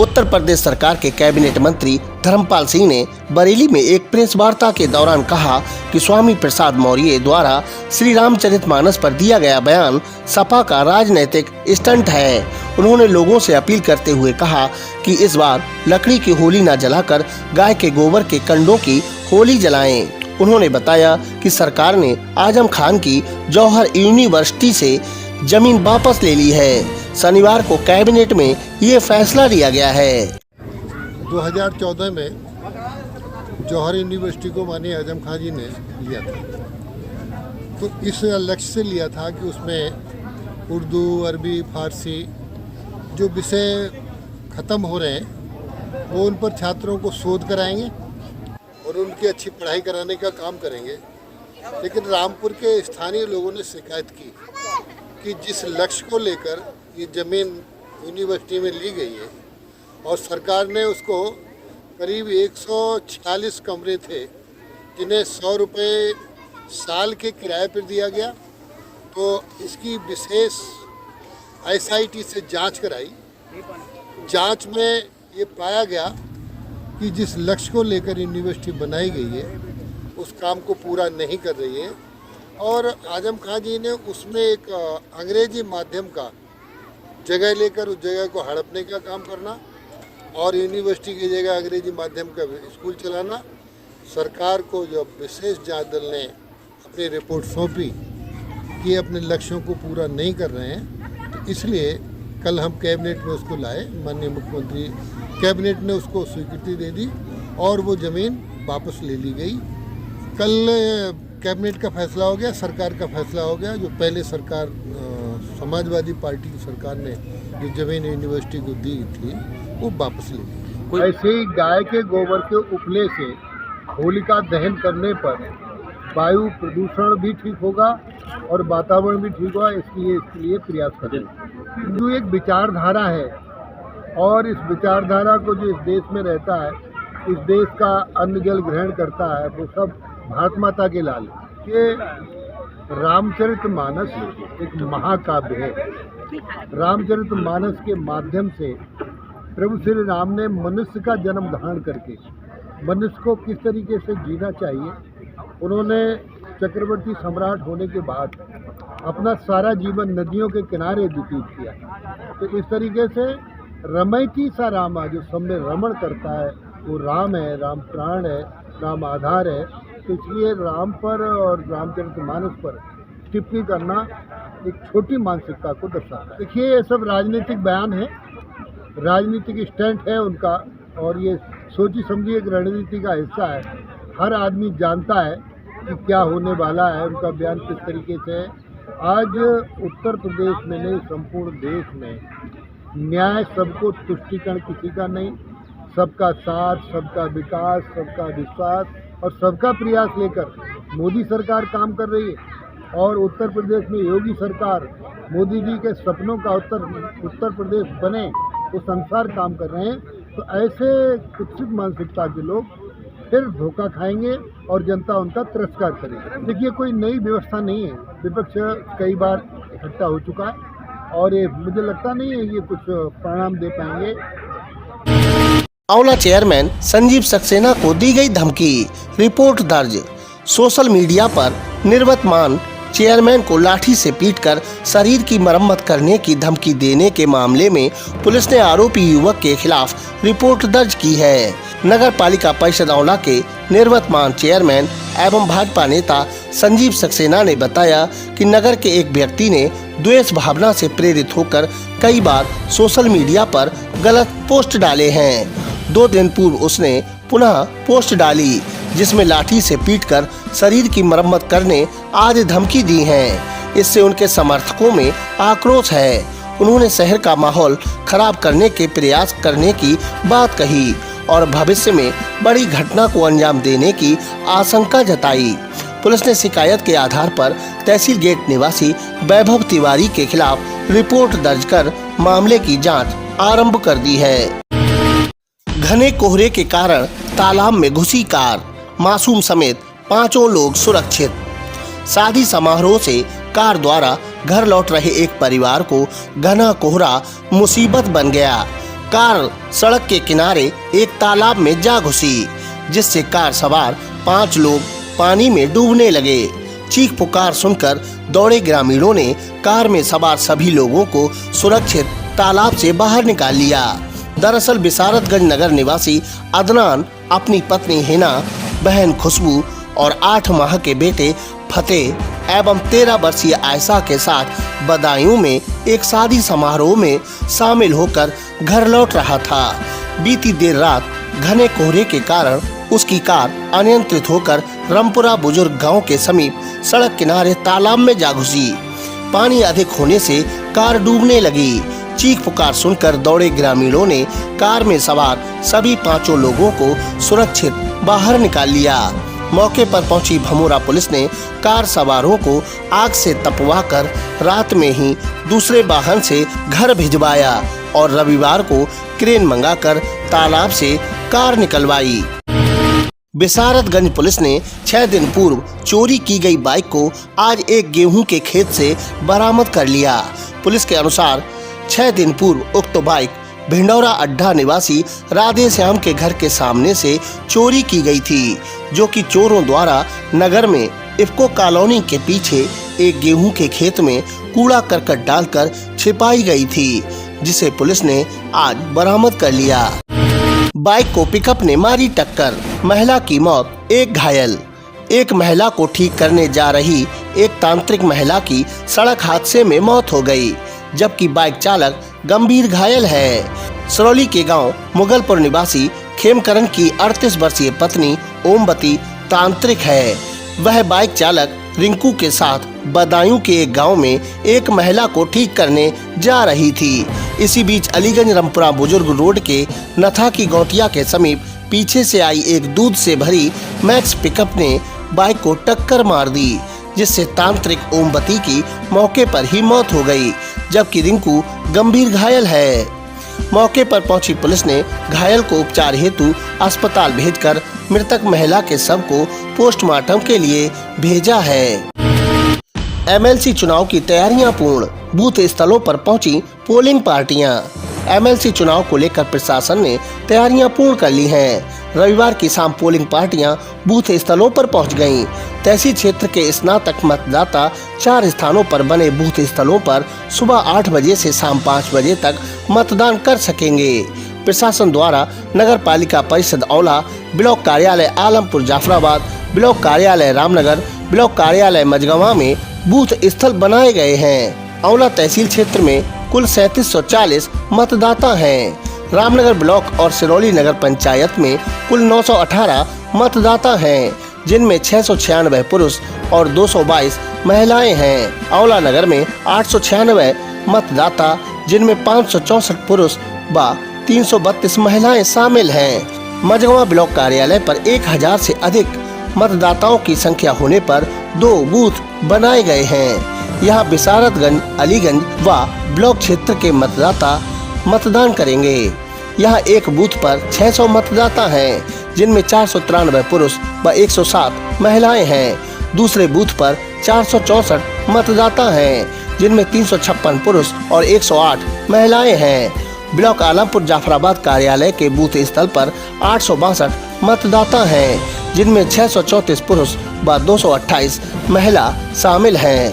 उत्तर प्रदेश सरकार के कैबिनेट मंत्री धर्मपाल सिंह ने बरेली में एक प्रेस वार्ता के दौरान कहा कि स्वामी प्रसाद मौर्य द्वारा श्री रामचरितमानस पर दिया गया बयान सपा का राजनीतिक स्टंट है। उन्होंने लोगों से अपील करते हुए कहा कि इस बार लकड़ी की होली न जलाकर गाय के गोबर के कंडों की होली जलाएं। उन्होंने बताया कि सरकार ने आजम खान की जौहर यूनिवर्सिटी से जमीन वापस ले ली है। शनिवार को कैबिनेट में ये फैसला लिया गया है। 2014 में जौहर यूनिवर्सिटी को माननीय आजम खान जी ने लिया था, तो इस लक्ष्य से लिया था कि उसमें उर्दू, अरबी, फारसी जो विषय ख़त्म हो रहे हैं वो उन पर छात्रों को शोध कराएंगे और उनकी अच्छी पढ़ाई कराने का काम करेंगे। लेकिन रामपुर के स्थानीय लोगों ने शिकायत की कि जिस लक्ष्य को लेकर ये ज़मीन यूनिवर्सिटी में ली गई है और सरकार ने उसको करीब 146 कमरे थे जिन्हें 100 रुपये साल के किराए पर दिया गया, तो इसकी विशेष SIT से जांच कराई। जांच में ये पाया गया कि जिस लक्ष्य को लेकर यूनिवर्सिटी बनाई गई है उस काम को पूरा नहीं कर रही है और आजम खान जी ने उसमें एक अंग्रेजी माध्यम का जगह लेकर उस जगह को हड़पने का काम करना और यूनिवर्सिटी की जगह अंग्रेजी माध्यम का स्कूल चलाना। सरकार को जब विशेष जांच दल ने अपनी रिपोर्ट सौंपी कि अपने लक्ष्यों को पूरा नहीं कर रहे हैं, तो इसलिए कल हम कैबिनेट में उसको लाए। माननीय मुख्यमंत्री कैबिनेट ने उसको स्वीकृति दे दी और वो ज़मीन वापस ले ली गई। कल कैबिनेट का फैसला हो गया, सरकार का फैसला हो गया। जो पहले सरकार समाजवादी पार्टी की सरकार ने जो ज़मीन यूनिवर्सिटी को दी थी वो वापस ले ली। ऐसे ही गाय के गोबर के उपले से होलिका दहन करने पर वायु प्रदूषण भी ठीक होगा और वातावरण भी ठीक होगा, इसके लिए प्रयास करें। जो एक विचारधारा है और इस विचारधारा को जो इस देश में रहता है, इस देश का अन्न जल ग्रहण करता है, वो सब भारत माता के लाल। ये रामचरितमानस एक महाकाव्य है। रामचरितमानस के माध्यम से प्रभु श्री राम ने मनुष्य का जन्म धारण करके मनुष्य को किस तरीके से जीना चाहिए, उन्होंने चक्रवर्ती सम्राट होने के बाद अपना सारा जीवन नदियों के किनारे व्यतीत किया। तो इस तरीके से रमैती सा रामा, जो सब में रमण करता है, वो राम है, राम प्राण है, राम आधार है। तो इसलिए राम पर और रामचरितमानस पर टिप्पणी करना एक छोटी मानसिकता को दर्शाता है। देखिए, ये सब राजनीतिक बयान है, राजनीतिक स्टंट है उनका, और ये सोची समझी एक रणनीति का हिस्सा है। हर आदमी जानता है कि क्या होने वाला है, उनका बयान किस तरीके से है। आज उत्तर प्रदेश में नहीं, संपूर्ण देश में न्याय सबको तुष्टिकरण किसी का नहीं, सबका साथ, सबका विकास, सबका विश्वास और सबका प्रयास लेकर मोदी सरकार काम कर रही है। और उत्तर प्रदेश में योगी सरकार मोदी जी के सपनों का उत्तर प्रदेश बने उस अनुसार काम कर रहे हैं। तो ऐसे कुत्सित मानसिकता के लोग फिर धोखा खाएंगे और जनता उनका तिरस्कार करेगी। देखिए, कोई नई व्यवस्था नहीं है, विपक्ष कई बार इकट्ठा हो चुका है और ये मुझे लगता नहीं है ये कुछ परिणाम दे पाएंगे। आंवला चेयरमैन संजीव सक्सेना को दी गई धमकी, रिपोर्ट दर्ज। सोशल मीडिया पर निवर्तमान चेयरमैन को लाठी से पीटकर शरीर की मरम्मत करने की धमकी देने के मामले में पुलिस ने आरोपी युवक के खिलाफ रिपोर्ट दर्ज की है। नगर पालिका परिषद आंवला के निवर्तमान चेयरमैन एवं भाजपा नेता संजीव सक्सेना ने बताया कि नगर के एक व्यक्ति ने द्वेष भावना से प्रेरित होकर कई बार सोशल मीडिया पर गलत पोस्ट डाले हैं। 2 दिन पूर्व उसने पुनः पोस्ट डाली जिसमें लाठी से पीटकर शरीर की मरम्मत करने आदि धमकी दी है। इससे उनके समर्थकों में आक्रोश है। उन्होंने शहर का माहौल खराब करने के प्रयास करने की बात कही और भविष्य में बड़ी घटना को अंजाम देने की आशंका जताई। पुलिस ने शिकायत के आधार पर तहसील गेट निवासी वैभव तिवारी के खिलाफ रिपोर्ट दर्ज कर मामले की जांच आरंभ कर दी है। घने कोहरे के कारण तालाब में घुसी कार, मासूम समेत 5 लोग सुरक्षित। शादी समारोह से कार द्वारा घर लौट रहे एक परिवार को घना कोहरा मुसीबत बन गया। कार सड़क के किनारे एक तालाब में जा घुसी, जिससे कार सवार 5 लोग पानी में डूबने लगे। चीख पुकार सुनकर दौड़े ग्रामीणों ने कार में सवार सभी लोगों को सुरक्षित तालाब से बाहर निकाल लिया। दरअसल बिसारतगंज नगर निवासी अदनान अपनी पत्नी हिना, बहन खुशबू और 8 माह के बेटे फतेह एवं 13 वर्षीय आयशा के साथ बदायूं में एक शादी समारोह में शामिल होकर घर लौट रहा था। बीती देर रात घने कोहरे के कारण उसकी कार अनियंत्रित होकर रामपुरा बुजुर्ग गांव के समीप सड़क किनारे तालाब में जा घुसी। पानी अधिक होने से कार डूबने लगी। चीख पुकार सुनकर दौड़े ग्रामीणों ने कार में सवार सभी 5 लोगों को सुरक्षित बाहर निकाल लिया। मौके पर पहुंची भमोरा पुलिस ने कार सवारों को आग से तपवाकर रात में ही दूसरे वाहन से घर भिजवाया और रविवार को क्रेन मंगाकर तालाब से कार निकलवाई। बिसारतगंज पुलिस ने 6 दिन पूर्व चोरी की गई बाइक को आज एक गेहूं के खेत से बरामद कर लिया। पुलिस के अनुसार 6 दिन पूर्व उक्त बाइक भिंडौरा अड्डा निवासी राधे श्याम के घर के सामने से चोरी की गई थी, जो कि चोरों द्वारा नगर में इफ्को कॉलोनी के पीछे एक गेहूं के खेत में कूड़ा करकट डालकर छिपाई गई थी, जिसे पुलिस ने आज बरामद कर लिया। बाइक को पिकअप ने मारी टक्कर, महिला की मौत, एक घायल। एक महिला को ठीक करने जा रही एक तांत्रिक महिला की सड़क हादसे में मौत हो गई, जबकि बाइक चालक गंभीर घायल है। सरौली के गांव मुगलपुर निवासी खेमकरण की 38 वर्षीय पत्नी ओमवती तांत्रिक है। वह बाइक चालक रिंकू के साथ बदायूं के एक गांव में एक महिला को ठीक करने जा रही थी। इसी बीच अलीगंज रामपुरा बुजुर्ग रोड के नथा की गौटिया के समीप पीछे से आई एक दूध से भरी मैक्स पिकअप ने बाइक को टक्कर मार दी, जिससे तांत्रिक ओमवती की मौके पर ही मौत हो गई, जबकि रिंकू गंभीर घायल है। मौके पर पहुंची पुलिस ने घायल को उपचार हेतु अस्पताल भेजकर मृतक महिला के शव को पोस्टमार्टम के लिए भेजा है। एमएलसी चुनाव की तैयारियां पूर्ण, बूथ स्थलों पर पहुंची पोलिंग पार्टियां। एमएलसी चुनाव को लेकर प्रशासन ने तैयारियां पूर्ण कर ली हैं। रविवार की शाम पोलिंग पार्टियां बूथ स्थलों पर पहुंच गईं। तहसील क्षेत्र के स्नातक मतदाता 4 स्थानों पर बने बूथ स्थलों पर सुबह 8 बजे से शाम 5 बजे तक मतदान कर सकेंगे। प्रशासन द्वारा नगर पालिका परिषद औला, ब्लॉक कार्यालय आलमपुर जाफराबाद, ब्लॉक कार्यालय रामनगर, ब्लॉक कार्यालय मझगवां में बूथ स्थल बनाए गए हैं। औला तहसील क्षेत्र में कुल 3740 मतदाता हैं। रामनगर ब्लॉक और सिरौली नगर पंचायत में कुल 918 मतदाता हैं, जिनमें 696 पुरुष और 222 महिलाएं हैं। औला नगर में 896 मतदाता, जिनमें 564 पुरुष व 332 महिलाएं शामिल हैं। मझगवां ब्लॉक कार्यालय पर 1000 से अधिक मतदाताओं की संख्या होने पर 2 बूथ बनाए गए हैं। यहाँ बिसारतगंज, अलीगंज व ब्लॉक क्षेत्र के मतदाता मतदान करेंगे। यहाँ एक बूथ पर 600 मतदाता हैं, जिनमें 493 पुरुष व 107 महिलाएं हैं। दूसरे बूथ पर 464 मतदाता हैं, जिनमें 356 पुरुष और 108 महिलाएं हैं। ब्लॉक आलमपुर जाफराबाद कार्यालय के बूथ स्थल पर 862 मतदाता हैं, जिनमें 634 पुरुष व 228 महिला शामिल हैं।